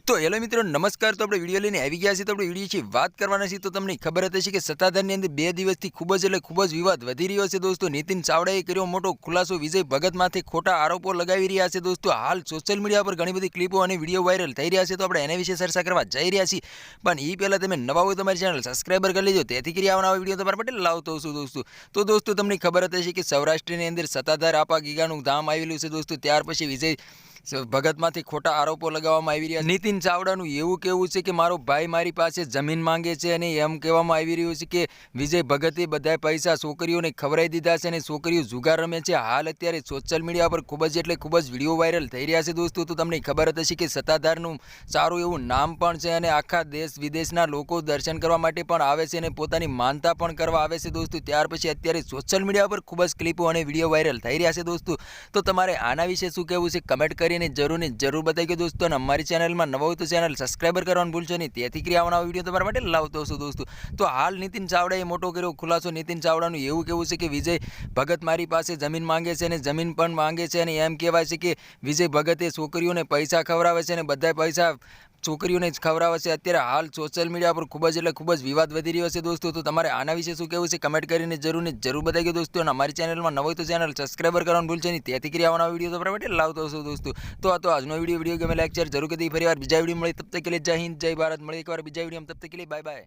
तो हेलो मित्रों नमस्कार। तो આપણે વિડીયો લઈને આવી ગયા છીએ। તો આપણે વિડીયો વિશે વાત કરવાના છીએ। તો તમને ખબર હશે કે સત્તાધારની અંદર 2 દિવસથી ખૂબ જ વિવાદ વધી રહ્યો છે દોસ્તો। નીતિન ચાવડાએ કર્યો મોટો ખુલાસો, વિજય ભગત માથે ખોટા આરોપો લગાવી રહ્યા છે દોસ્તો। હાલ સોશિયલ મીડિયા પર ઘણી બધી ક્લિપો અને વિડીયો વાયરલ થઈ રહ્યા છે। તો આપણે એના વિશે ચર્ચા કરવા જઈ રહ્યા છીએ। પણ એ પહેલાં તમે નવા હોય તો અમારી ચેનલ સબસ્ક્રાઈબર કરી લેજો, તેથી કરી આવવાના વિડીયો તમારા માટે લાવતો છું દોસ્તો। તો દોસ્તો તમને ખબર હશે કે સૌરાષ્ટ્રની અંદર સત્તાધાર આપા ગીગાનું ધામ આવેલું છે દોસ્તો। ત્યાર પછી વિજય ભગતમાંથી ખોટા આરોપો લગાવવામાં આવી રહ્યા છે। નીતિન ચાવડાનું એવું કહેવું છે કે મારો ભાઈ મારી પાસે જમીન માંગે છે અને એમ કહેવામાં આવી રહ્યું છે કે વિજય ભગતે બધા પૈસા છોકરીઓને ખવડાવી દીધા છે અને છોકરીઓ જુગાર રમે છે। હાલ અત્યારે સોશિયલ મીડિયા પર ખૂબ જ વિડીયો વાયરલ થઈ રહ્યા છે દોસ્તો। તો તમને ખબર જ હશે કે સત્તાધારનું સારું એવું નામ પણ છે અને આખા દેશ વિદેશના લોકો દર્શન કરવા માટે પણ આવે છે અને પોતાની માનતા પણ કરવા આવે છે દોસ્તો। ત્યાર પછી અત્યારે સોશિયલ મીડિયા પર ખૂબ જ ક્લિપો અને વિડીયો વાયરલ થઈ રહ્યા છે દોસ્તો। તો તમારે આના વિશે શું કહેવું છે કમેન્ટ કરી જરૂર બતાવી ગયો દોસ્તો। અને અમારી ચેનલમાં નવા હોય તો ચેનલ સબસ્ક્રાઈબર કરવાનું ભૂલશો નહીં, તેથી કરી આવવાના વિડીયો તમારા માટે લાવતો છું દોસ્તો। તો હાલ નીતિન ચાવડાએ મોટો કર્યો ખુલાસો। નીતિન ચાવડાનું એવું કહેવું છે કે વિજય ભગત મારી પાસે જમીન માંગે છે અને જમીન પણ માંગે છે અને એમ કહેવાય છે કે વિજય ભગતે છોકરીઓને પૈસા ખવડાવે છે અને બધા પૈસા છોકરીઓને જ ખવડાવે છે। અત્યારે હાલ સોશિયલ મીડિયા પર ખૂબ જ વિવાદ વધી રહ્યો છે દોસ્તો। તો તમારે આના વિશે શું કહેવું છે કમેન્ટ કરીને જરૂર બતાવી ગયો દોસ્તો। અને અમારી ચેનલમાં નવો હોય તો ચેનલ સબસ્ક્રાઈબર કરવાનું ભૂલશો નહીં, તેથી કરી આવવાના વિડીયો તમારા માટે લાવતો છું દોસ્તો। તો આ તો આજનો વિડીયો ગમે લાઈક શેર જરૂર કરી, ફરી વાર બીજા વિડીયો મળે તબ તક કે લીએ જય હિન્દ જય ભારત। મળે એકવાર બીજા વિડીયો તબ તક કે લીએ બાય બાય।